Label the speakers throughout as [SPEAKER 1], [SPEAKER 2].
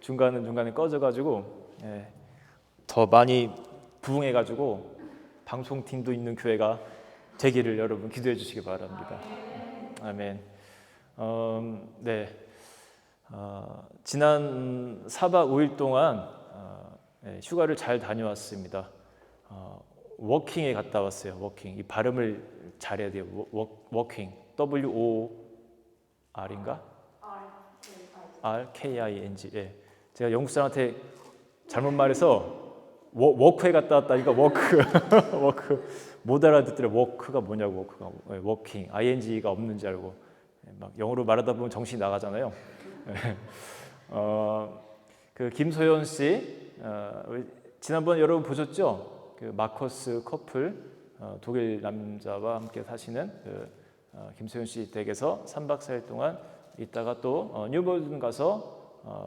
[SPEAKER 1] 중간에 꺼져가지고 더 많이 부흥해가지고 방송팀도 있는 교회가 되기를 여러분 기도해 주시기 바랍니다. 아멘. 네. 지난 4박 5일 동안 휴가를 잘 다녀왔습니다. 워킹에 갔다 왔어요. 워킹. 이 발음을 잘해야 돼요. 워킹. W-O-R인가? R-K-I-N-G. 예. 제가 영국 사람한테 잘못 말해서 워크에 갔다 왔다니까 워크. 워크. 못 알아듣더래. 워크가 뭐냐고. 워크가. 워킹. ING가 없는 줄 알고. 막 영어로 말하다 보면 정신이 나가잖아요. 그 김소연 씨, 지난번 여러분 보셨죠? 그 마커스 커플, 독일 남자와 함께 사시는 그 김소연 씨 댁에서 3박 4일 동안 있다가 또 뉴버든 가서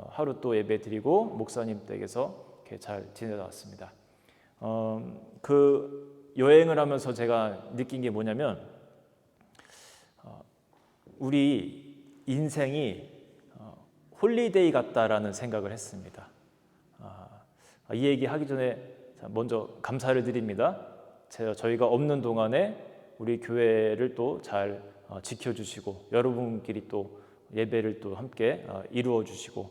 [SPEAKER 1] 하루 또 예배 드리고 목사님 댁에서 이렇게 잘 지내다 왔습니다. 그 여행을 하면서 제가 느낀 게 뭐냐면 우리 인생이 홀리데이 같다라는 생각을 했습니다. 이 얘기 하기 전에 먼저 감사를 드립니다. 저희가 없는 동안에 우리 교회를 또 잘 지켜주시고 여러분끼리 또 예배를 또 함께 이루어 주시고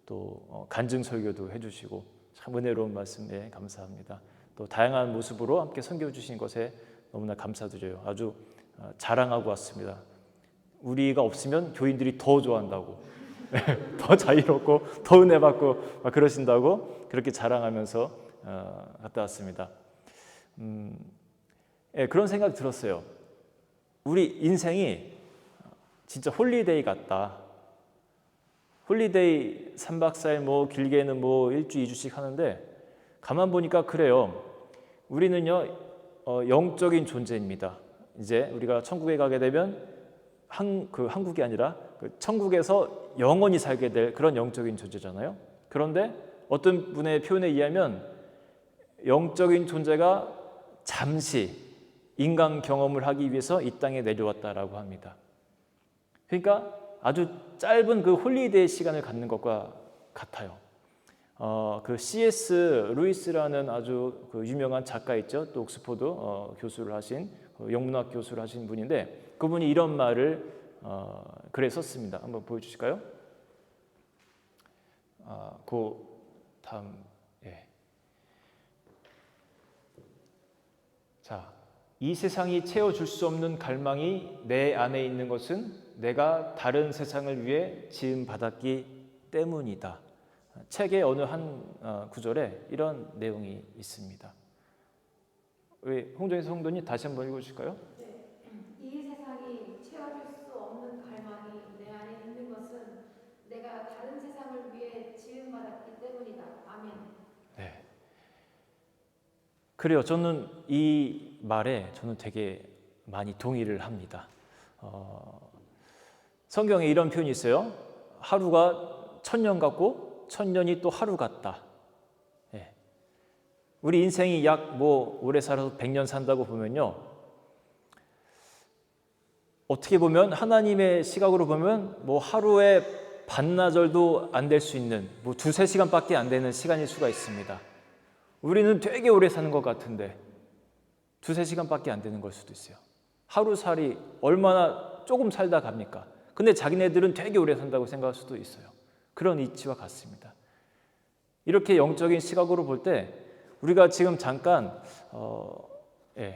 [SPEAKER 1] 또 간증 설교도 해주시고 참 은혜로운 말씀에 감사합니다. 또 다양한 모습으로 함께 섬겨주신 것에 너무나 감사드려요. 아주 자랑하고 왔습니다. 우리가 없으면 교인들이 더 좋아한다고 더 자유롭고 더 은혜 받고 막 그러신다고 그렇게 자랑하면서 갔다 왔습니다. 그런 생각이 들었어요. 우리 인생이 진짜 홀리데이 같다. 홀리데이 3박 4일 뭐 길게는 뭐 1주 2주씩 하는데 가만 보니까 그래요. 우리는요 영적인 존재입니다. 이제 우리가 천국에 가게 되면 한국이 아니라 천국에서 영원히 살게 될 그런 영적인 존재잖아요. 그런데 어떤 분의 표현에 의하면 영적인 존재가 잠시 인간 경험을 하기 위해서 이 땅에 내려왔다라고 합니다. 그러니까 아주 짧은 그 홀리데이 시간을 갖는 것과 같아요. 그 C.S. 루이스라는 아주 그 유명한 작가 있죠. 또 옥스퍼드 교수를 하신 영문학 교수를 하신 분인데 그분이 이런 말을 글에 썼습니다. 한번 보여주실까요? 그 다음 자, 이 세상이 채워줄 수 없는 갈망이 내 안에 있는 것은 내가 다른 세상을 위해 지음 받았기 때문이다. 책의 어느 한 구절에 이런 내용이 있습니다. 홍정희 성도님 다시 한번 읽어주실까요?
[SPEAKER 2] 네. 이 세상이 채워줄 수 없는 갈망이 내 안에 있는 것은 내가 다른 세상을 위해 지음 받았기 때문이다. 아멘. 네.
[SPEAKER 1] 그래요. 저는 이 말에 되게 많이 동의를 합니다. 성경에 이런 표현이 있어요. 하루가 1000년 같고 1000년이 또 하루 같다. 우리 인생이 약 오래 살아서 100년 산다고 보면요. 어떻게 보면 하나님의 시각으로 보면 하루에 반나절도 안 될 수 있는 2-3시간밖에 안 되는 시간일 수가 있습니다. 우리는 되게 오래 사는 것 같은데 2-3시간밖에 안 되는 걸 수도 있어요. 하루살이 얼마나 조금 살다 갑니까? 근데 자기네들은 되게 오래 산다고 생각할 수도 있어요. 그런 이치와 같습니다. 이렇게 영적인 시각으로 볼 때 우리가 지금 잠깐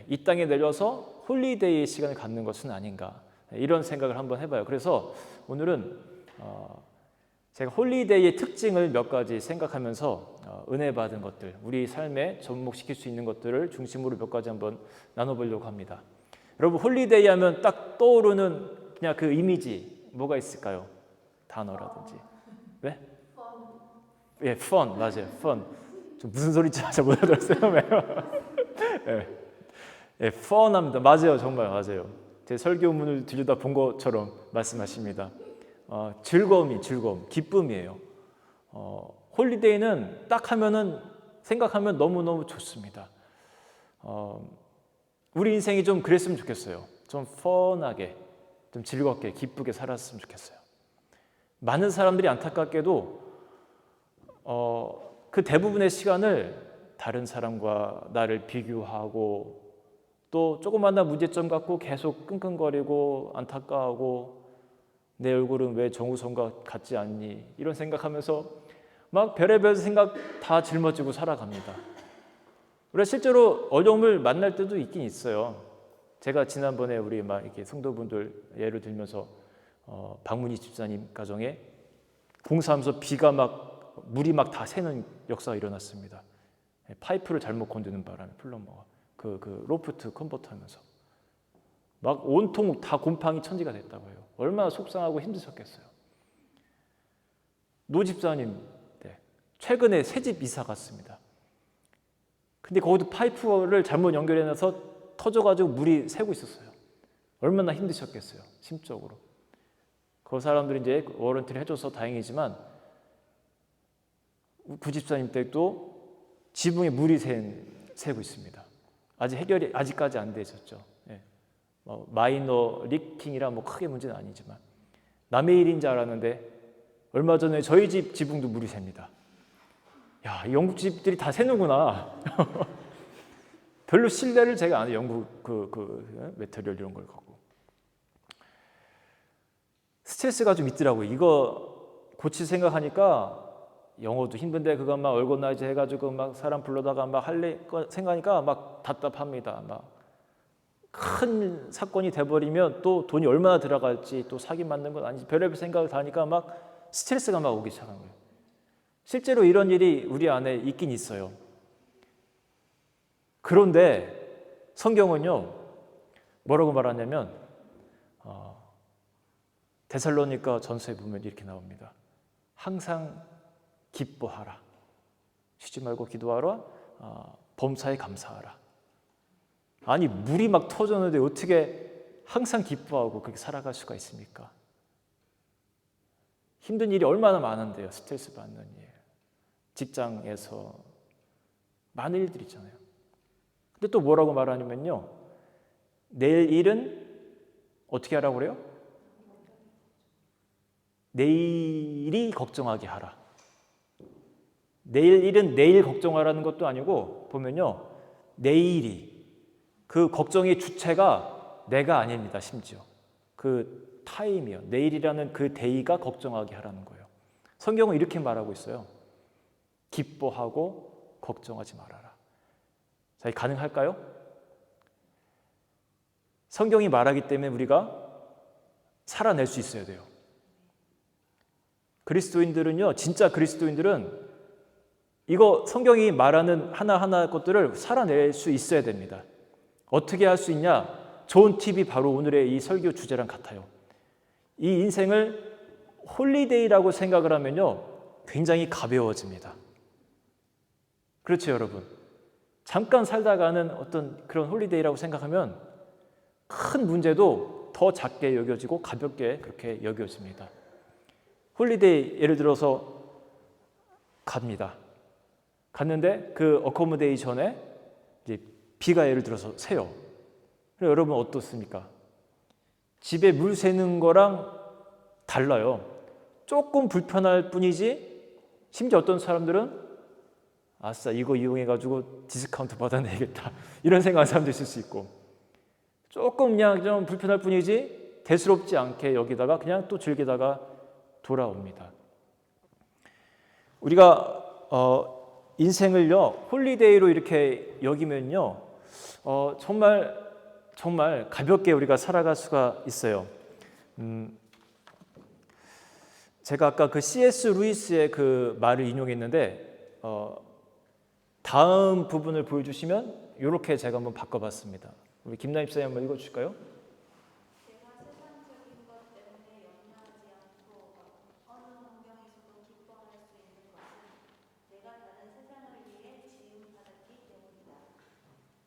[SPEAKER 1] 이 땅에 내려서 홀리데이 시간을 갖는 것은 아닌가 이런 생각을 한번 해봐요. 그래서 오늘은 제가 홀리데이의 특징을 몇 가지 생각하면서 은혜 받은 것들, 우리 삶에 접목시킬 수 있는 것들을 중심으로 몇 가지 한번 나눠보려고 합니다. 여러분 홀리데이 하면 딱 떠오르는 그냥 그 이미지 뭐가 있을까요? 단어라든지. 네? 예, fun 맞아요. fun. 무슨 소리인지 잘 못 알아들었어요. 예, fun합니다. 맞아요, 정말 맞아요. 제 설교문을 들여다 본 것처럼 말씀하십니다. 즐거움, 기쁨이에요. 홀리데이는 딱 하면은 생각하면 너무너무 좋습니다. 우리 인생이 좀 그랬으면 좋겠어요. 좀 펀하게, 좀 즐겁게, 기쁘게 살았으면 좋겠어요. 많은 사람들이 안타깝게도 그 대부분의 시간을 다른 사람과 나를 비교하고 또 조그마한 문제점 갖고 계속 끙끙거리고 안타까워하고 내 얼굴은 왜 정우성과 같지 않니? 이런 생각하면서 막 별의별 생각 다 짊어지고 살아갑니다. 우리가 실제로 어려움을 만날 때도 있긴 있어요. 제가 지난번에 우리 막 이렇게 성도분들 예를 들면서 박문희 집사님 가정에 공사하면서 비가 막 물이 막 다 새는 역사가 일어났습니다. 파이프를 잘못 건드는 바람에 플럼버가 그 로프트 컨버터 하면서 막 온통 다 곰팡이 천지가 됐다고 해요. 얼마나 속상하고 힘드셨겠어요. 노 집사님 최근에 새 집 이사 갔습니다. 근데 거기도 파이프를 잘못 연결해놔서 터져가지고 물이 새고 있었어요. 얼마나 힘드셨겠어요, 심적으로. 그 사람들이 이제 워런티를 해줘서 다행이지만 구 집사님 댁도 지붕에 물이 새고 있습니다. 아직 해결이 아직까지 안 되셨죠. 예. 마이너 리킹이라 뭐 크게 문제는 아니지만 남의 일인 줄 알았는데 얼마 전에 저희 집 지붕도 물이 셉니다. 야, 영국 집들이 다 새는구나. 별로 신뢰를 제가 안 해요. 영국 그 메테리얼 이런 걸 갖고. 스트레스가 좀 있더라고요. 이거 고칠 생각하니까 영어도 힘든데 그거 막 얼건나이즈 해가지고 막 사람 불러다가 막 할래 생각하니까 막 답답합니다. 막 큰 사건이 돼버리면 또 돈이 얼마나 들어갈지 또 사기 맞는 건 아닌지 별의별 생각을 다 하니까 막 스트레스가 막 오기 시작한 거예요. 실제로 이런 일이 우리 안에 있긴 있어요. 그런데 성경은요 뭐라고 말하냐면 데살로니가 전서에 보면 이렇게 나옵니다. 항상 기뻐하라. 쉬지 말고 기도하라. 범사에 감사하라. 아니 물이 막 터졌는데 어떻게 항상 기뻐하고 그렇게 살아갈 수가 있습니까? 힘든 일이 얼마나 많은데요. 스트레스 받는 일. 직장에서 많은 일들이 있잖아요. 근데 또 뭐라고 말하냐면요. 내일 일은 어떻게 하라고 그래요? 내일이 걱정하게 하라. 내일 일은 내일 걱정하라는 것도 아니고 보면요. 내일이 그 걱정의 주체가 내가 아닙니다. 심지어 그 타임이요. 내일이라는 그 데이가 걱정하게 하라는 거예요. 성경은 이렇게 말하고 있어요. 기뻐하고 걱정하지 말아라. 자, 가능할까요? 성경이 말하기 때문에 우리가 살아낼 수 있어야 돼요. 그리스도인들은요, 진짜 그리스도인들은 이거 성경이 말하는 하나하나 것들을 살아낼 수 있어야 됩니다. 어떻게 할 수 있냐? 좋은 팁이 바로 오늘의 이 설교 주제랑 같아요. 이 인생을 홀리데이라고 생각을 하면요, 굉장히 가벼워집니다. 그렇죠, 여러분? 잠깐 살다가는 어떤 그런 홀리데이라고 생각하면 큰 문제도 더 작게 여겨지고 가볍게 그렇게 여겨집니다. 홀리데이 예를 들어서 갑니다. 갔는데 그 어코모데이션에 이제 비가 예를 들어서 새요. 그럼 여러분 어떻습니까? 집에 물 새는 거랑 달라요. 조금 불편할 뿐이지 심지어 어떤 사람들은 아싸 이거 이용해가지고 디스카운트 받아내야겠다 이런 생각하는 사람도 있을 수 있고 조금 그냥 좀 불편할 뿐이지 대수롭지 않게 여기다가 그냥 또 즐기다가 돌아옵니다. 우리가 인생을요 홀리데이로 이렇게 여기면요 정말 가볍게 우리가 살아갈 수가 있어요. 제가 아까 그 C.S. 루이스의 그 말을 인용했는데 다음 부분을 보여주시면 이렇게 제가 한번 바꿔봤습니다. 우리 김나임 집사님 한번 읽어주실까요?
[SPEAKER 3] 내가 세상적인 것 때문에 염려하지 않고 어느 환경에서도 기뻐할 수 있는 것은 내가 다른 세상을 위해 지음받았기 때문이다.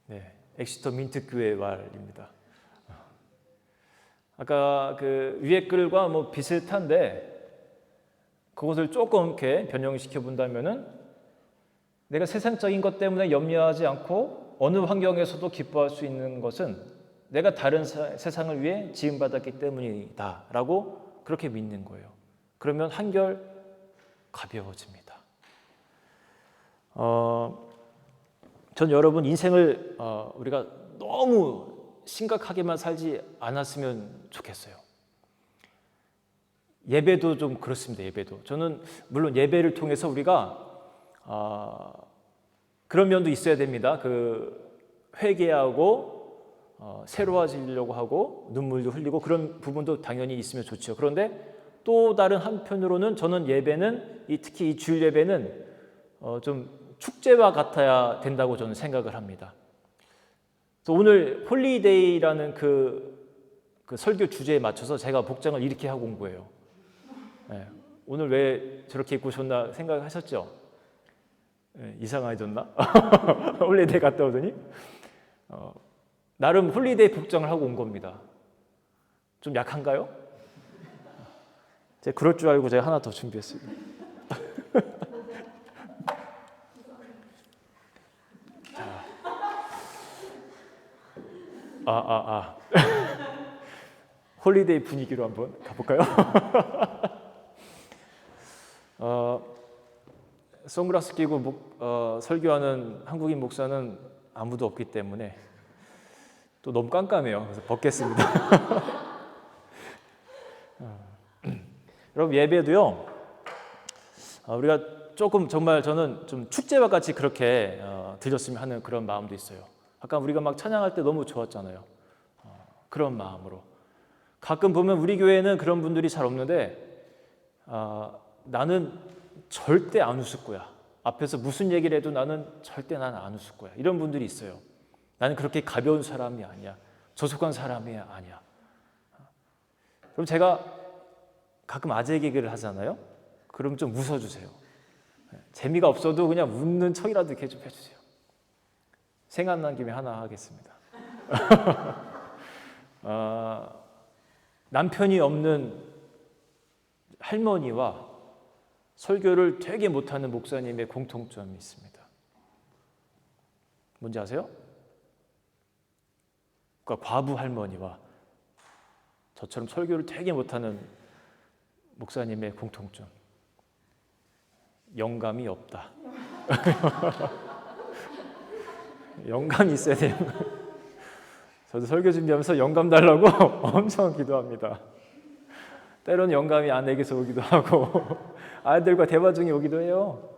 [SPEAKER 1] 네, 엑시터 민트 교회 말입니다. 아까 그 위에 글과 뭐 비슷한데 그것을 조금 이렇게 변형시켜 본다면은 내가 세상적인 것 때문에 염려하지 않고 어느 환경에서도 기뻐할 수 있는 것은 내가 다른 세상을 위해 지음받았기 때문이다 라고 그렇게 믿는 거예요. 그러면 한결 가벼워집니다. 전 여러분 인생을 우리가 너무 심각하게만 살지 않았으면 좋겠어요. 예배도 좀 그렇습니다. 예배도 저는 물론 예배를 통해서 우리가 그런 면도 있어야 됩니다. 그 회개하고 새로워지려고 하고 눈물도 흘리고 그런 부분도 당연히 있으면 좋죠. 그런데 또 다른 한편으로는 저는 예배는 특히 이 주일 예배는 좀 축제와 같아야 된다고 저는 생각을 합니다. 그래서 오늘 홀리데이라는 그 설교 주제에 맞춰서 제가 복장을 이렇게 하고 온 거예요. 네, 오늘 왜 저렇게 입고 오셨나 생각하셨죠? 네, 이상해졌나? 홀리데이 갔다 오더니 나름 홀리데이 복장을 하고 온 겁니다. 좀 약한가요? 제가 그럴 줄 알고 제가 하나 더 준비했습니다. 홀리데이 분위기로 한번 가볼까요? 선글라스 끼고 설교하는 한국인 목사는 아무도 없기 때문에 또 너무 깜깜해요. 그래서 벗겠습니다. 여러분 예배도요. 우리가 조금 정말 저는 좀 축제와 같이 그렇게 드렸으면 하는 그런 마음도 있어요. 아까 우리가 막 찬양할 때 너무 좋았잖아요. 그런 마음으로. 가끔 보면 우리 교회는 그런 분들이 잘 없는데 나는 절대 안 웃을 거야. 앞에서 무슨 얘기를 해도 나는 절대 안 웃을 거야. 이런 분들이 있어요. 나는 그렇게 가벼운 사람이 아니야. 조속한 사람이 아니야. 그럼 제가 가끔 아재 개그를 하잖아요. 그럼 좀 웃어주세요. 재미가 없어도 그냥 웃는 척이라도 이렇게 좀 해주세요. 생각난 김에 하나 하겠습니다. 남편이 없는 할머니와 설교를 되게 못하는 목사님의 공통점이 있습니다. 뭔지 아세요? 그러니까 과부 할머니와 저처럼 설교를 되게 못하는 목사님의 공통점. 영감이 없다. 영감이 있어야 돼요. 저도 설교 준비하면서 영감 달라고 엄청 기도합니다. 때로는 영감이 아내에게서 오기도 하고 아이들과 대화 중에 오기도 해요.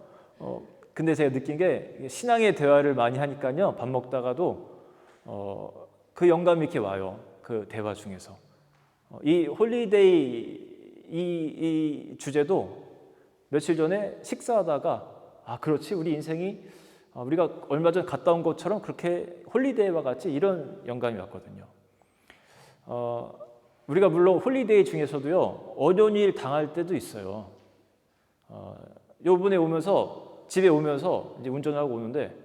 [SPEAKER 1] 근데 제가 느낀 게 신앙의 대화를 많이 하니까요. 밥 먹다가도 그 영감이 이렇게 와요. 그 대화 중에서. 이 홀리데이 이 주제도 며칠 전에 식사하다가 그렇지 우리 인생이 우리가 얼마 전 갔다 온 것처럼 그렇게 홀리데이와 같이 이런 영감이 왔거든요. 우리가 물론 홀리데이 중에서도요 어려운 일 당할 때도 있어요. 요번에 오면서 집에 오면서 이제 운전하고 오는데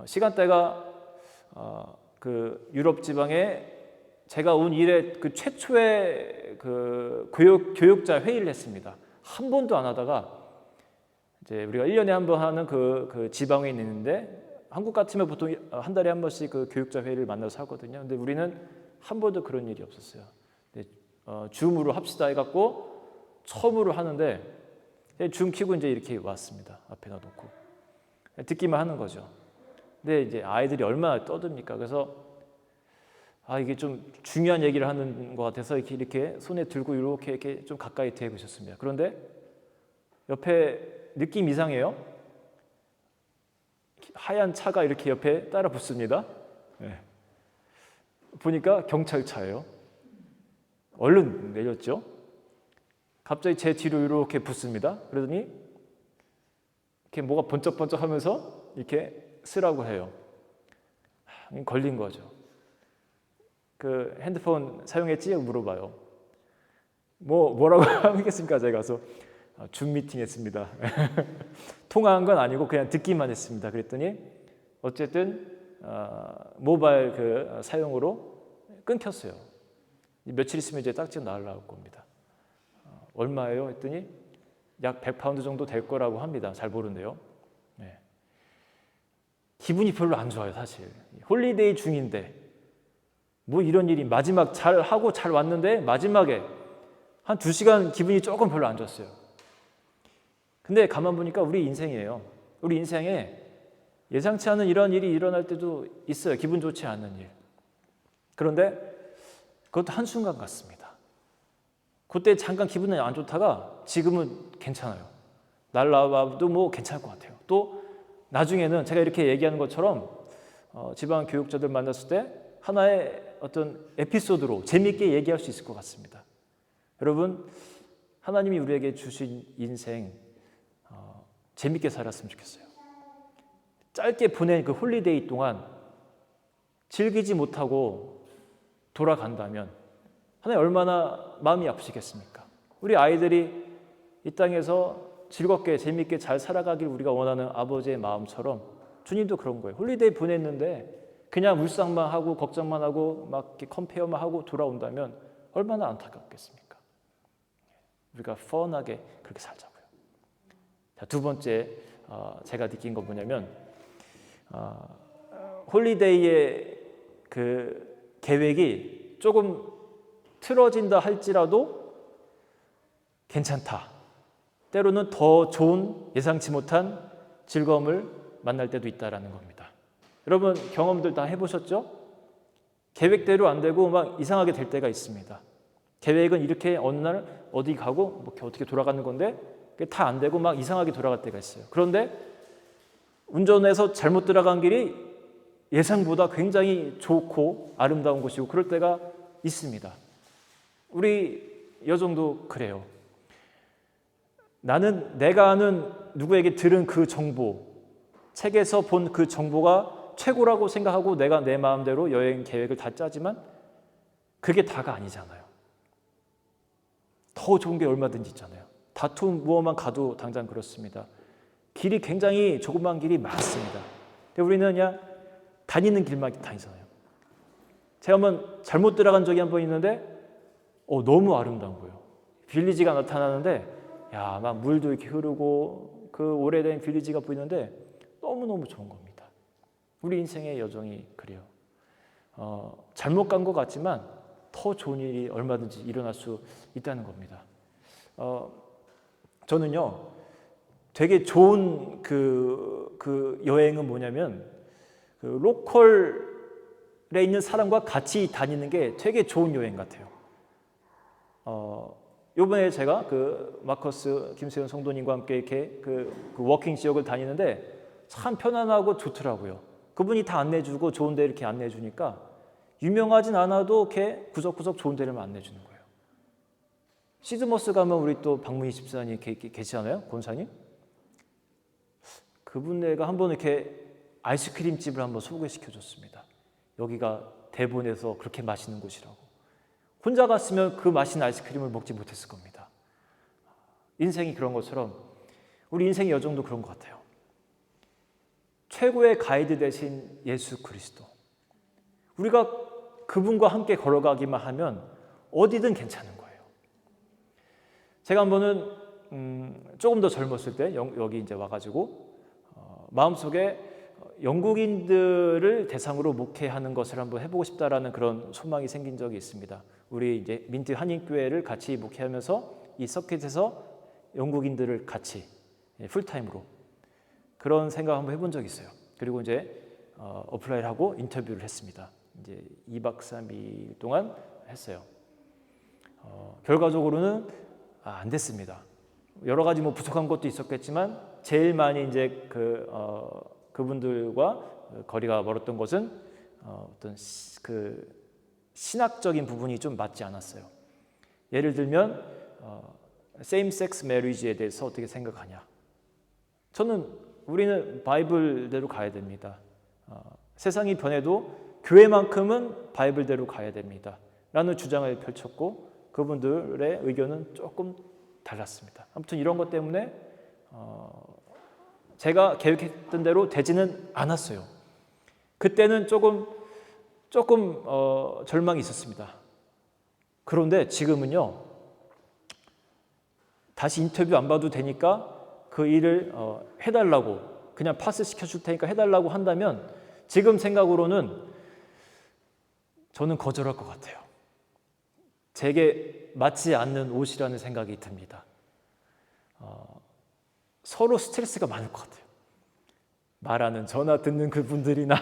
[SPEAKER 1] 시간대가 그 유럽 지방에 제가 온 이래 그 최초의 그 교육자 회의를 했습니다. 한 번도 안 하다가 이제 우리가 1년에 한 번 하는 그 지방에 있는데 한국 같으면 보통 한 달에 한 번씩 그 교육자 회의를 만나서 하거든요. 근데 우리는 한 번도 그런 일이 없었어요. 줌으로 합시다 해갖고 처음으로 하는데 줌 켜고 이제 이렇게 왔습니다. 앞에다 놓고 듣기만 하는 거죠. 근데 이제 아이들이 얼마나 떠듭니까? 그래서 이게 좀 중요한 얘기를 하는 것 같아서 이렇게 손에 들고 이렇게 좀 가까이 대고 있었습니다. 그런데 옆에 느낌 이상해요. 하얀 차가 이렇게 옆에 따라 붙습니다. 네. 보니까 경찰차예요. 얼른 내렸죠. 갑자기 제 뒤로 이렇게 붙습니다. 그러더니 이렇게 뭐가 번쩍번쩍하면서 이렇게 쓰라고 해요. 걸린 거죠. 그 핸드폰 사용했지? 물어봐요. 뭐라고 하겠습니까? 제가 가서 줌 미팅 했습니다. 통화한 건 아니고 그냥 듣기만 했습니다. 그랬더니 어쨌든 모바일 그 사용으로 끊겼어요. 며칠 있으면 이제 딱지 나올 겁니다. 얼마예요? 했더니 약 100파운드 정도 될 거라고 합니다. 잘 모르는데요. 네. 기분이 별로 안 좋아요, 사실. 홀리데이 중인데 뭐 이런 일이 마지막 잘 하고 잘 왔는데 마지막에 한 2시간 기분이 조금 별로 안 좋았어요. 근데 가만 보니까 우리 인생이에요. 우리 인생에 예상치 않은 이런 일이 일어날 때도 있어요. 기분 좋지 않은 일. 그런데 그것도 한순간 같습니다. 그때 잠깐 기분이 안 좋다가 지금은 괜찮아요. 날라와도 뭐 괜찮을 것 같아요. 또 나중에는 제가 이렇게 얘기하는 것처럼 지방 교육자들 만났을 때 하나의 어떤 에피소드로 재미있게 얘기할 수 있을 것 같습니다. 여러분, 하나님이 우리에게 주신 인생 재미있게 살았으면 좋겠어요. 짧게 보낸 그 홀리데이 동안 즐기지 못하고 돌아간다면 하나님 얼마나 마음이 아프시겠습니까? 우리 아이들이 이 땅에서 즐겁게 재미있게 잘 살아가길 우리가 원하는 아버지의 마음처럼 주님도 그런 거예요. 홀리데이 보냈는데 그냥 물상만 하고 걱정만 하고 막 이렇게 컴페어만 하고 돌아온다면 얼마나 안타깝겠습니까? 우리가 펀하게 그렇게 살자고요. 자, 두 번째 제가 느낀 건 뭐냐면 홀리데이의 그 계획이 조금 틀어진다 할지라도 괜찮다. 때로는 더 좋은 예상치 못한 즐거움을 만날 때도 있다라는 겁니다. 여러분 경험들 다 해보셨죠? 계획대로 안 되고 막 이상하게 될 때가 있습니다. 계획은 이렇게 어느 날 어디 가고 뭐 어떻게 돌아가는 건데 다 안 되고 막 이상하게 돌아갈 때가 있어요. 그런데 운전해서 잘못 들어간 길이 예상보다 굉장히 좋고 아름다운 곳이고 그럴 때가 있습니다. 우리 여정도 그래요. 나는 내가 아는 누구에게 들은 그 정보, 책에서 본 그 정보가 최고라고 생각하고 내가 내 마음대로 여행 계획을 다 짜지만 그게 다가 아니잖아요. 더 좋은 게 얼마든지 있잖아요. 다툼무어만 가도 당장 그렇습니다. 길이 굉장히 조그만 길이 많습니다. 근데 우리는 그냥 다니는 길만 다니잖아요. 제가 한번 잘못 들어간 적이 한 번 있는데 너무 아름다운 거예요. 빌리지가 나타나는데 막 물도 이렇게 흐르고 그 오래된 빌리지가 보이는데 너무너무 좋은 겁니다. 우리 인생의 여정이 그래요. 잘못 간 것 같지만 더 좋은 일이 얼마든지 일어날 수 있다는 겁니다. 저는요 되게 좋은 그 여행은 뭐냐면 그 로컬에 있는 사람과 같이 다니는 게 되게 좋은 여행 같아요. 이번에 제가 그 마커스 김세현 성도님과 함께 이렇게 그 워킹 지역을 다니는데 참 편안하고 좋더라고요. 그분이 다 안내주고 좋은 데 이렇게 안내주니까 유명하진 않아도 이렇게 구석구석 좋은 데를 안내주는 거예요. 시드머스 가면 우리 또 박문희 집사님 계시잖아요, 권사님. 그분네가 한번 이렇게 아이스크림 집을 한번 소개시켜줬습니다. 여기가 대본에서 그렇게 맛있는 곳이라고. 혼자 갔으면 그 맛있는 아이스크림을 먹지 못했을 겁니다. 인생이 그런 것처럼 우리 인생의 여정도 그런 것 같아요. 최고의 가이드 대신 예수 그리스도. 우리가 그분과 함께 걸어가기만 하면 어디든 괜찮은 거예요. 제가 한 번은 조금 더 젊었을 때 여기 이제 와가지고 마음속에 영국인들을 대상으로 목회하는 것을 한번 해보고 싶다라는 그런 소망이 생긴 적이 있습니다. 우리 이제 민트 한인교회를 같이 목회하면서 이 서킷에서 영국인들을 같이 풀타임으로 그런 생각 한번 해본 적이 있어요. 그리고 이제 어플라이를 하고 인터뷰를 했습니다. 이제 2박 3일 동안 했어요. 결과적으로는 안 됐습니다. 여러 가지 뭐 부족한 것도 있었겠지만 제일 많이 이제 그분들과 거리가 멀었던 것은 어떤 그 신학적인 부분이 좀 맞지 않았어요. 예를 들면 same sex marriage에 대해서 어떻게 생각하냐. 우리는 바이블대로 가야 됩니다. 세상이 변해도 교회만큼은 바이블대로 가야 됩니다. 라는 주장을 펼쳤고 그분들의 의견은 조금 달랐습니다. 아무튼 이런 것 때문에 제가 계획했던 대로 되지는 않았어요. 그때는 조금 절망이 있었습니다. 그런데 지금은요, 다시 인터뷰 안 봐도 되니까 그 일을 해달라고, 그냥 파스 시켜줄 테니까 해달라고 한다면 지금 생각으로는 저는 거절할 것 같아요. 제게 맞지 않는 옷이라는 생각이 듭니다. 서로 스트레스가 많을 것 같아요. 말하는 전화 듣는 그분들이나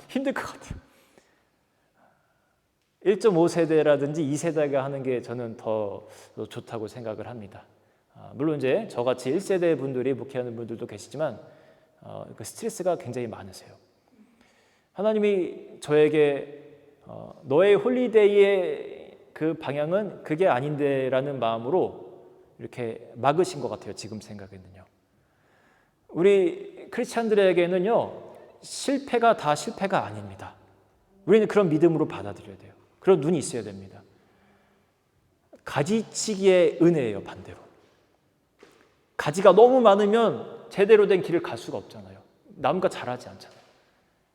[SPEAKER 1] 힘들 것 같아요. 1.5세대라든지 2세대가 하는 게 저는 더 좋다고 생각을 합니다. 물론 이제 저같이 1세대 분들이 목회하는 분들도 계시지만 그 스트레스가 굉장히 많으세요. 하나님이 저에게 너의 홀리데이의 그 방향은 그게 아닌데라는 마음으로 이렇게 막으신 것 같아요. 지금 생각에는요. 우리 크리스찬들에게는요, 실패가 다 실패가 아닙니다. 우리는 그런 믿음으로 받아들여야 돼요. 그런 눈이 있어야 됩니다. 가지치기의 은혜예요, 반대로. 가지가 너무 많으면 제대로 된 길을 갈 수가 없잖아요. 남과 잘하지 않잖아요.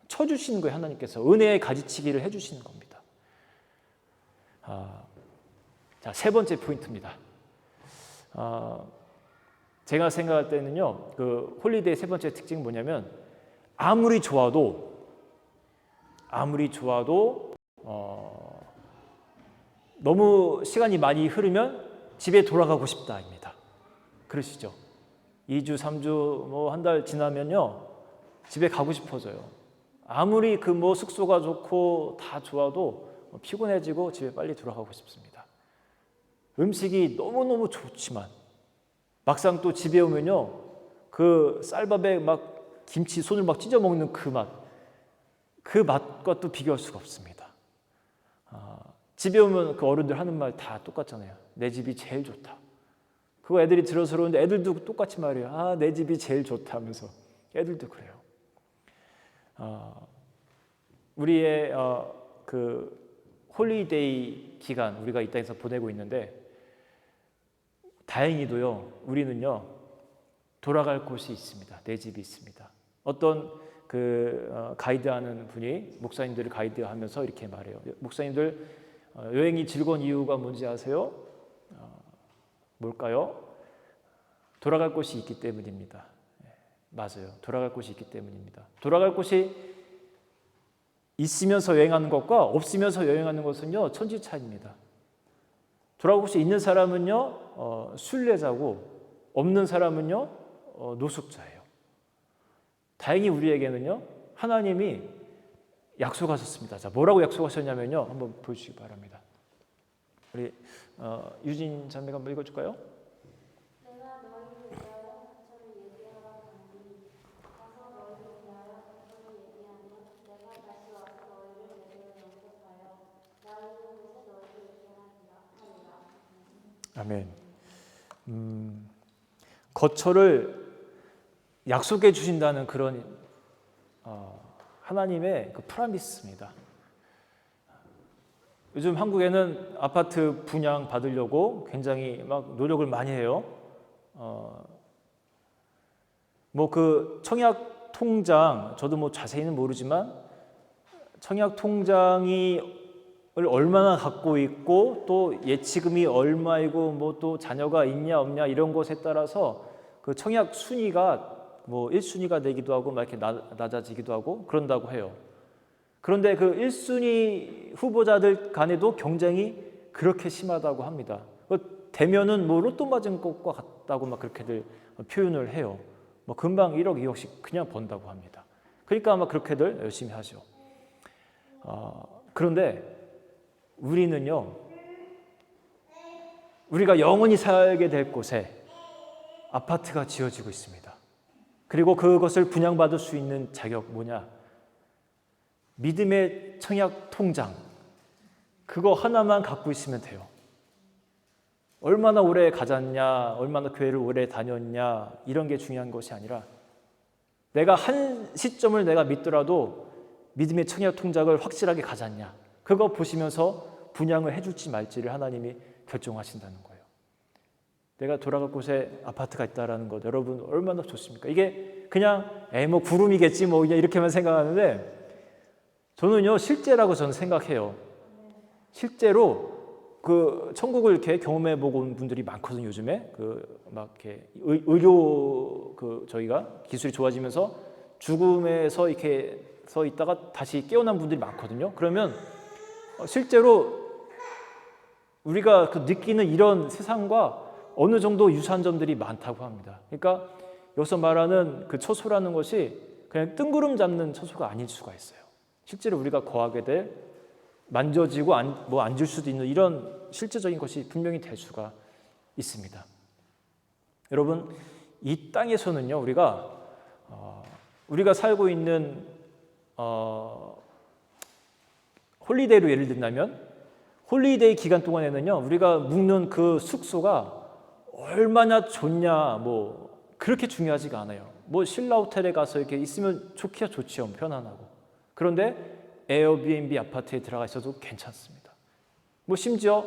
[SPEAKER 1] 쳐주시는 거예요, 하나님께서. 은혜의 가지치기를 해주시는 겁니다. 자, 세 번째 포인트입니다. 제가 생각할 때는요, 그 홀리데이 세 번째 특징은 뭐냐면, 아무리 좋아도 너무 시간이 많이 흐르면 집에 돌아가고 싶다입니다. 그러시죠? 2주, 3주, 뭐 한 달 지나면요, 집에 가고 싶어져요. 아무리 그 뭐 숙소가 좋고 다 좋아도 피곤해지고 집에 빨리 돌아가고 싶습니다. 음식이 너무너무 좋지만 막상 또 집에 오면요, 그 쌀밥에 막 김치 손을 막 찢어 먹는 그 맛과 또 비교할 수가 없습니다. 집에 오면 그 어른들 하는 말 다 똑같잖아요. 내 집이 제일 좋다. 그거 애들이 들어서 그러는데 애들도 똑같이 말해요. 내 집이 제일 좋다 하면서. 애들도 그래요. 우리의 그 홀리데이 기간 우리가 이 땅에서 보내고 있는데, 다행히도요, 우리는요, 돌아갈 곳이 있습니다. 내 집이 있습니다. 어떤 그 가이드하는 분이 목사님들을 가이드하면서 이렇게 말해요. 목사님들, 여행이 즐거운 이유가 뭔지 아세요? 뭘까요? 돌아갈 곳이 있기 때문입니다. 맞아요. 돌아갈 곳이 있기 때문입니다. 돌아갈 곳이 있으면서 여행하는 것과 없으면서 여행하는 것은요, 천지 차이입니다. 돌아갈 곳이 있는 사람은요, 순례자고, 없는 사람은요, 노숙자예요. 다행히 우리에게는요, 하나님이 약속하셨습니다. 자, 뭐라고 약속하셨냐면요, 한번 보여주시기 바랍니다. 우리 유진 자매가 한번 읽어줄까요?
[SPEAKER 3] 내가 너희를 위하여 가처를 예비하러 가니 가서 너희를 위하여 가처를 예비하면 내가 다시 와서 너희를 내게로 영접하여 나 있는 곳에 너희를 있게 하리라.
[SPEAKER 1] 아멘. 거처를 약속해 주신다는 그런 하나님의 그 프라미스입니다. 요즘 한국에는 아파트 분양 받으려고 굉장히 막 노력을 많이 해요. 뭐 그 청약 통장, 저도 뭐 자세히는 모르지만 청약 통장이 얼마나 갖고 있고 또 예치금이 얼마이고 뭐 또 자녀가 있냐 없냐 이런 것에 따라서 그 청약 순위가 뭐 1순위가 되기도 하고 막 이렇게 낮아지기도 하고 그런다고 해요. 그런데 그 1순위 후보자들 간에도 경쟁이 그렇게 심하다고 합니다. 되면은 뭐 로또 맞은 것과 같다고 막 그렇게들 표현을 해요. 뭐 금방 1억, 2억씩 그냥 번다고 합니다. 그러니까 아마 그렇게들 열심히 하죠. 그런데 우리는요, 우리가 영원히 살게 될 곳에 아파트가 지어지고 있습니다. 그리고 그것을 분양받을 수 있는 자격 뭐냐? 믿음의 청약 통장, 그거 하나만 갖고 있으면 돼요. 얼마나 오래 가졌냐, 얼마나 교회를 오래 다녔냐 이런 게 중요한 것이 아니라 내가 한 시점을 내가 믿더라도 믿음의 청약 통장을 확실하게 가졌냐, 그거 보시면서 분양을 해줄지 말지를 하나님이 결정하신다는 거예요. 내가 돌아갈 곳에 아파트가 있다라는 것, 여러분 얼마나 좋습니까? 이게 그냥 뭐 구름이겠지 뭐 그냥 이렇게만 생각하는데, 저는요 실제라고 저는 생각해요. 실제로 그 천국을 이렇게 경험해 보고 온 분들이 많거든요. 요즘에 그 막 이렇게 의료 그 저희가 기술이 좋아지면서 죽음에서 이렇게 서 있다가 다시 깨어난 분들이 많거든요. 그러면 실제로 우리가 그 느끼는 이런 세상과 어느 정도 유사한 점들이 많다고 합니다. 그러니까 여기서 말하는 그 처소라는 것이 그냥 뜬구름 잡는 처소가 아닐 수가 있어요. 실제로 우리가 거하게 될 만져지고 앉을 수도 있는 이런 실제적인 것이 분명히 될 수가 있습니다. 여러분, 이 땅에서는요, 우리가 살고 있는 홀리데이로 예를 든다면 홀리데이 기간 동안에는요, 우리가 묵는 그 숙소가 얼마나 좋냐, 그렇게 중요하지가 않아요. 신라 호텔에 가서 이렇게 있으면 좋기야 좋지요, 편안하고. 그런데 에어비앤비 아파트에 들어가 있어도 괜찮습니다. 심지어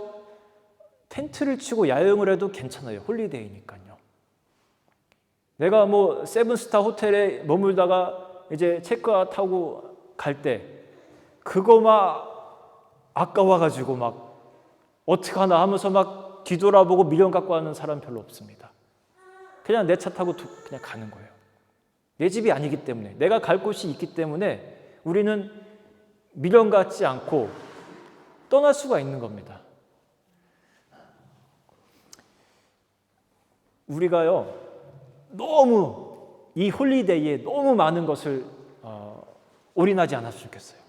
[SPEAKER 1] 텐트를 치고 야영을 해도 괜찮아요. 홀리데이니까요. 내가 세븐스타 호텔에 머물다가 이제 체크아웃하고 갈 때 그거 아까워가지고 어떡하나 하면서 뒤돌아보고 미련 갖고 하는 사람 별로 없습니다. 그냥 내 차 타고 그냥 가는 거예요. 내 집이 아니기 때문에, 내가 갈 곳이 있기 때문에 우리는 미련 갖지 않고 떠날 수가 있는 겁니다. 우리가요, 너무 이 홀리데이에 너무 많은 것을 올인하지 않았으면 좋겠어요.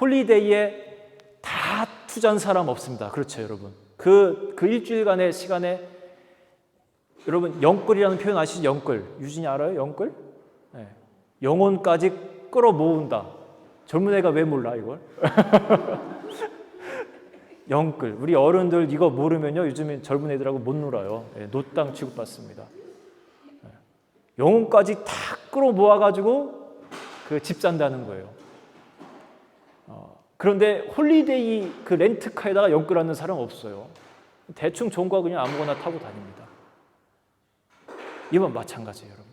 [SPEAKER 1] 홀리데이에 다 투자한 사람 없습니다. 그렇죠, 여러분? 그 일주일간의 시간에 여러분 영끌이라는 표현 아시죠? 영끌. 유진이 알아요? 영끌? 네. 영혼까지 끌어모은다. 젊은 애가 왜 몰라 이걸? 영끌. 우리 어른들 이거 모르면요, 요즘에 젊은 애들하고 못 놀아요. 네, 노땅 취급받습니다. 네. 영혼까지 다 끌어모아가지고 집 산다는 거예요. 그런데 홀리데이 그 렌트카에다가 영끌하는 사람 없어요. 대충 좋은 거 그냥 아무거나 타고 다닙니다. 이건 마찬가지예요, 여러분.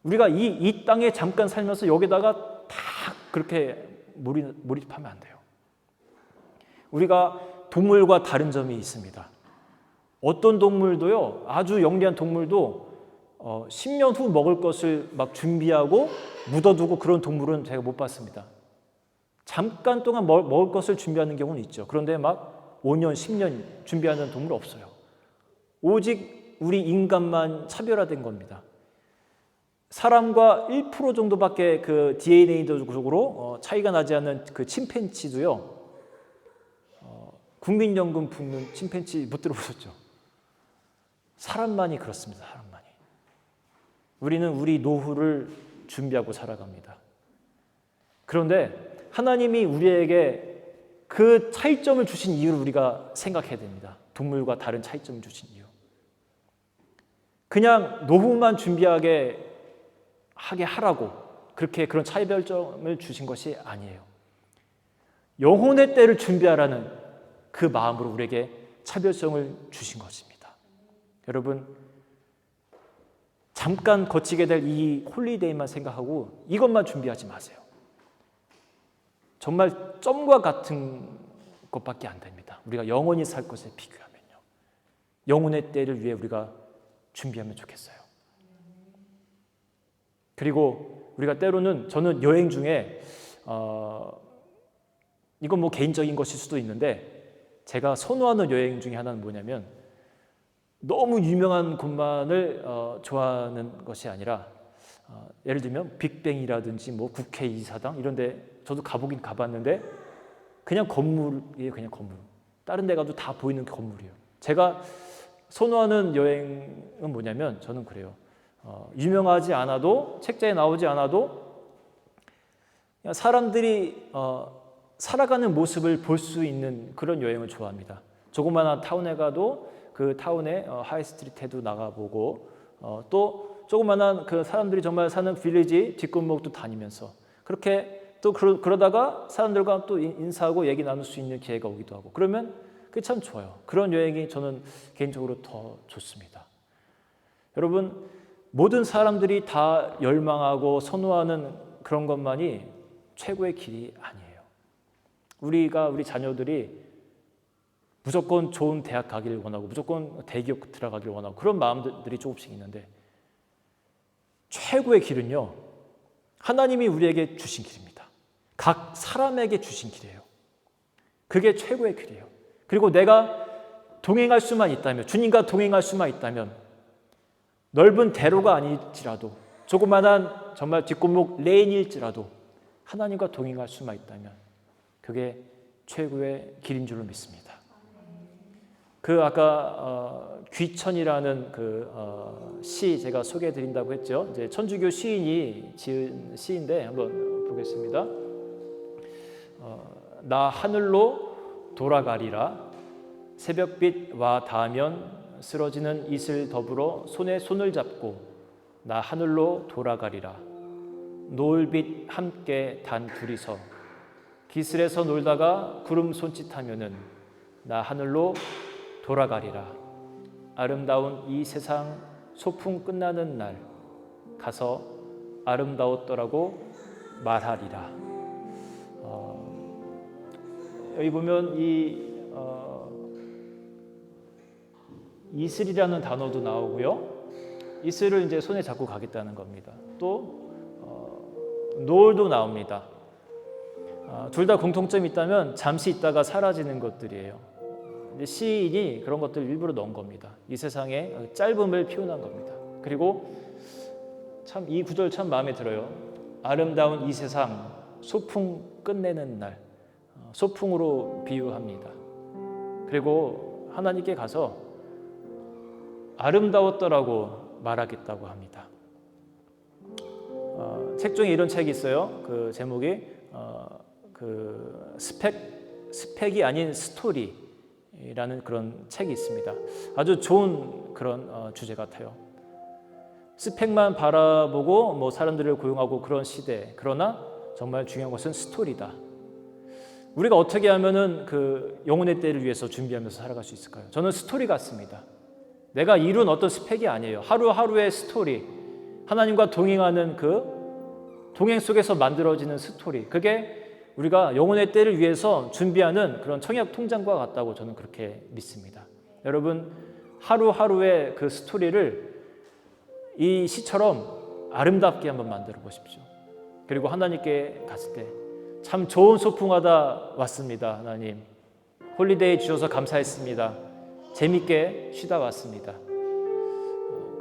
[SPEAKER 1] 우리가 이 땅에 잠깐 살면서 여기다가 다 그렇게 몰입하면 안 돼요. 우리가 동물과 다른 점이 있습니다. 어떤 동물도요, 아주 영리한 동물도 10년 후 먹을 것을 준비하고 묻어두고 그런 동물은 제가 못 봤습니다. 잠깐 동안 먹을 것을 준비하는 경우는 있죠. 그런데 5년, 10년 준비하는 동물 없어요. 오직 우리 인간만 차별화된 겁니다. 사람과 1% 정도밖에 그 DNA적으로 차이가 나지 않는 그 침팬지도요, 국민연금 붓는 침팬지 못 들어보셨죠? 사람만이 그렇습니다. 사람만이. 우리는 우리 노후를 준비하고 살아갑니다. 그런데 하나님이 우리에게 그 차이점을 주신 이유를 우리가 생각해야 됩니다. 동물과 다른 차이점을 주신 이유. 그냥 노후만 준비하게 하라고 그런 차별점을 주신 것이 아니에요. 영혼의 때를 준비하라는 그 마음으로 우리에게 차별성을 주신 것입니다. 여러분, 잠깐 거치게 될 이 홀리데이만 생각하고 이것만 준비하지 마세요. 정말 점과 같은 것밖에 안 됩니다. 우리가 영원히 살 것에 비교하면요. 영혼의 때를 위해 우리가 준비하면 좋겠어요. 그리고 우리가 때로는, 저는 여행 중에 이건 개인적인 것일 수도 있는데, 제가 선호하는 여행 중에 하나는 뭐냐면, 너무 유명한 곳만을 좋아하는 것이 아니라, 예를 들면 빅뱅이라든지 국회의사당 이런 데 저도 가보긴 가봤는데 그냥 건물이에요. 그냥 건물. 다른 데 가도 다 보이는 건물이에요. 제가 선호하는 여행은 뭐냐면, 저는 그래요. 유명하지 않아도, 책자에 나오지 않아도 그냥 사람들이 살아가는 모습을 볼 수 있는 그런 여행을 좋아합니다. 조그마한 타운에 가도 그 타운의 하이스트리트에도 나가보고, 또 조그마한 그 사람들이 정말 사는 빌리지 뒷골목도 다니면서, 그렇게 또 그러다가 사람들과 또 인사하고 얘기 나눌 수 있는 기회가 오기도 하고, 그러면 그게 참 좋아요. 그런 여행이 저는 개인적으로 더 좋습니다. 여러분, 모든 사람들이 다 열망하고 선호하는 그런 것만이 최고의 길이 아니에요. 우리 자녀들이 무조건 좋은 대학 가기를 원하고 무조건 대기업 들어가기를 원하고 그런 마음들이 조금씩 있는데, 최고의 길은요, 하나님이 우리에게 주신 길입니다. 각 사람에게 주신 길이에요. 그게 최고의 길이에요. 그리고 내가 동행할 수만 있다면, 주님과 동행할 수만 있다면, 넓은 대로가 아닐지라도 조그마한 정말 뒷골목 레인일지라도 하나님과 동행할 수만 있다면 그게 최고의 길인 줄로 믿습니다. 그 아까 귀천이라는 시 제가 소개해 드린다고 했죠. 이제 천주교 시인이 지은 시인데 한번 보겠습니다. 나 하늘로 돌아가리라. 새벽빛 와 닿으면 쓰러지는 이슬 더불어 손에 손을 잡고 나 하늘로 돌아가리라. 노을빛 함께 단 둘이서 기슬에서 놀다가 구름 손짓하면은 나 하늘로 돌아가리라. 아름다운 이 세상 소풍 끝나는 날 가서 아름다웠더라고 말하리라. 여기 보면 이 이슬이라는 단어도 나오고요. 이슬을 이제 손에 잡고 가겠다는 겁니다. 또 노을도 나옵니다. 둘 다 공통점이 있다면 잠시 있다가 사라지는 것들이에요. 시인이 그런 것들을 일부러 넣은 겁니다. 이 세상의 짧음을 표현한 겁니다. 그리고 참 이 구절 참 마음에 들어요. 아름다운 이 세상 소풍 끝내는 날, 소풍으로 비유합니다. 그리고 하나님께 가서 아름다웠더라고 말하겠다고 합니다. 책 중에 이런 책이 있어요. 그 제목이 스펙이 아닌 스토리라는 그런 책이 있습니다. 아주 좋은 그런 주제 같아요. 스펙만 바라보고 뭐 사람들을 고용하고 그런 시대. 그러나 정말 중요한 것은 스토리다. 우리가 어떻게 하면은 그 영혼의 때를 위해서 준비하면서 살아갈 수 있을까요? 저는 스토리 같습니다. 내가 이룬 어떤 스펙이 아니에요. 하루하루의 스토리. 하나님과 동행하는 그 동행 속에서 만들어지는 스토리. 그게 우리가 영혼의 때를 위해서 준비하는 그런 청약 통장과 같다고 저는 그렇게 믿습니다. 여러분, 하루하루의 그 스토리를 이 시처럼 아름답게 한번 만들어 보십시오. 그리고 하나님께 갔을 때 참 좋은 소풍하다 왔습니다. 하나님, 홀리데이 주셔서 감사했습니다. 재밌게 쉬다 왔습니다.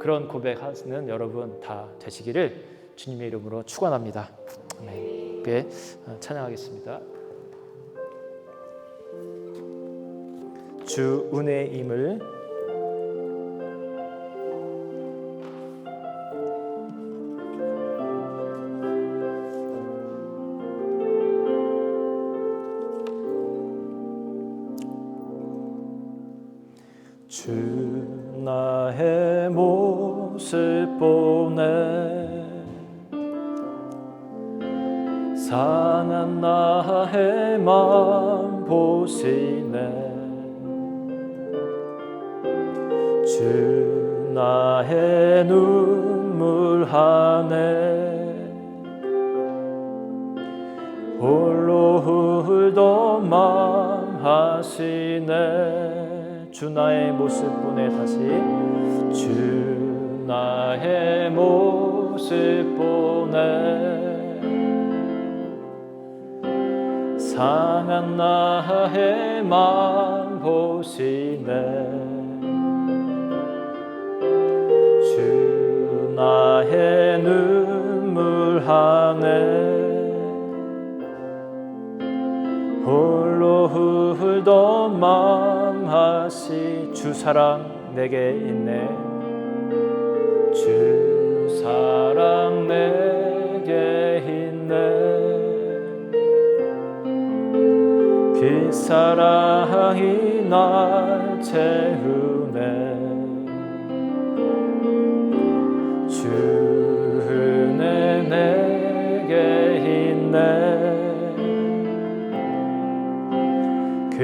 [SPEAKER 1] 그런 고백하시는 여러분 다 되시기를 주님의 이름으로 축원합니다. 아멘. 네, 찬양하겠습니다. 주 은혜임을 주 나의 모습 보네 상한 나의 맘 보시네 주 나의 눈물 하네 홀로 흘던 맘 하시네 주 나의 모습 보네 다시 주 나의 모습 보네 상한 나의 맘 보시네 주 나의 눈물 하네 홀로 흘던 맘 하시 주 사랑 내게 있네 주 사랑 내게 있네 그 사랑이 날 채우네 주 은혜 내게 있네 그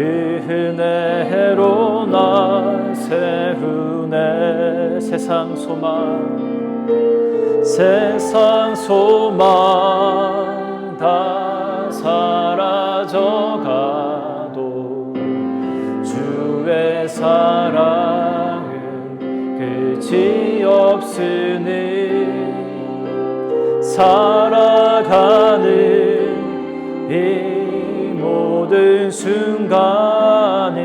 [SPEAKER 1] 은혜로 날 세우네 세상 소망 다 사라져가도 주의 사랑은 끝이 없으니 살아가는 이 모든 순간이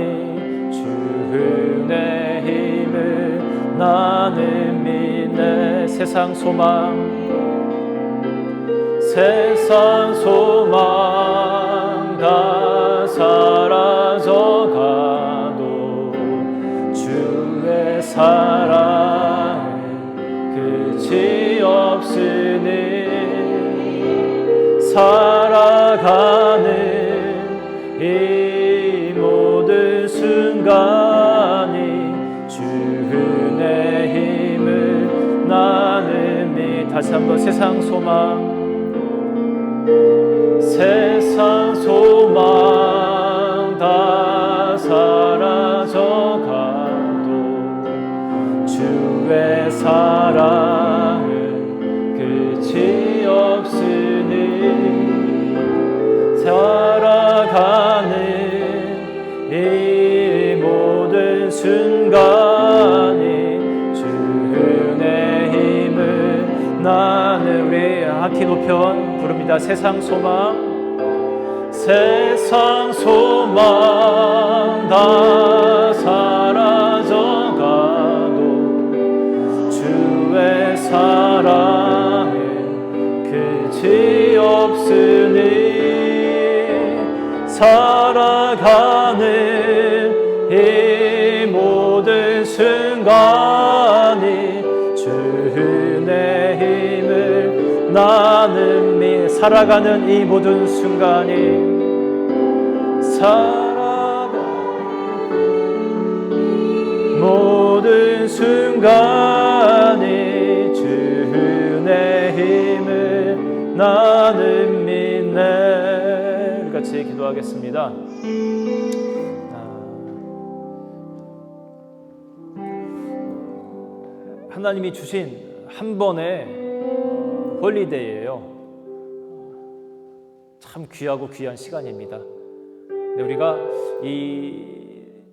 [SPEAKER 1] 주 은혜 힘을 나는 믿네 새 세상 소망 다 사라져가도 주의 사랑은 끝이 없으니 살아가는 이 모든 순간이 주 은혜 힘을 나는 믿. 다시 한번 세상 소망 다 사라져가도 주의 사랑은 끝이 없으니 살아가는 이 모든 순간이 주 은혜 힘을 나는. 우리 함께 높여 부릅니다. 세상 소망 다 사라져가도 주의 사랑은 끝이 없으니 살아가는 이 모든 순간이 주 은혜 힘을 나는 믿. 살아가는 이 모든 순간이 모든 순간이 주 은혜 힘을 나는 믿네. 우리 같이 기도하겠습니다. 하나님이 주신 한 번의 홀리데이예요. 참 귀하고 귀한 시간입니다. 근데 우리가 이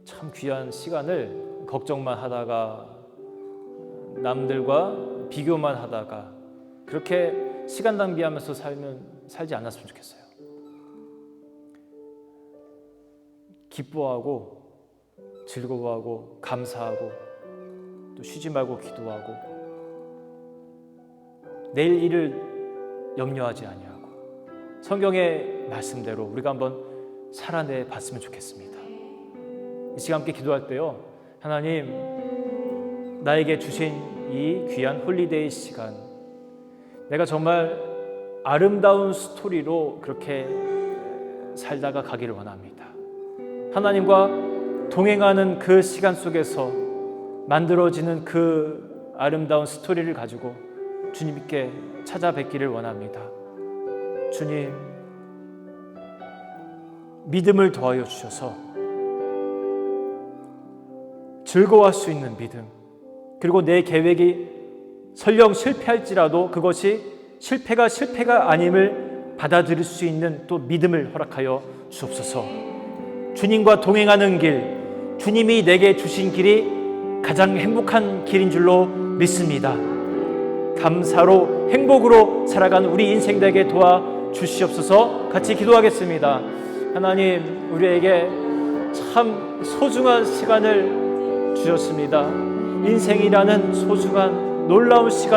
[SPEAKER 1] 참 귀한 시간을 걱정만 하다가 남들과 비교만 하다가 그렇게 시간 낭비하면서 살지 않았으면 좋겠어요. 기뻐하고 즐거워하고 감사하고 또 쉬지 말고 기도하고 내일 일을 염려하지 아니하고 성경의 말씀대로 우리가 한번 살아내 봤으면 좋겠습니다. 이 시간 함께 기도할 때요, 하나님, 나에게 주신 이 귀한 홀리데이 시간, 내가 정말 아름다운 스토리로 그렇게 살다가 가기를 원합니다. 하나님과 동행하는 그 시간 속에서 만들어지는 그 아름다운 스토리를 가지고 주님께 찾아뵙기를 원합니다. 주님, 믿음을 더하여 주셔서 즐거워할 수 있는 믿음, 그리고 내 계획이 설령 실패할지라도 그것이 실패가 아님을 받아들일 수 있는 또 믿음을 허락하여 주옵소서. 주님과 동행하는 길, 주님이 내게 주신 길이 가장 행복한 길인 줄로 믿습니다. 감사로 행복으로 살아가는 우리 인생들에게 도와주시옵소서. 같이 기도하겠습니다. 하나님, 우리에게 참 소중한 시간을 주셨습니다. 인생이라는 소중한 놀라운 시간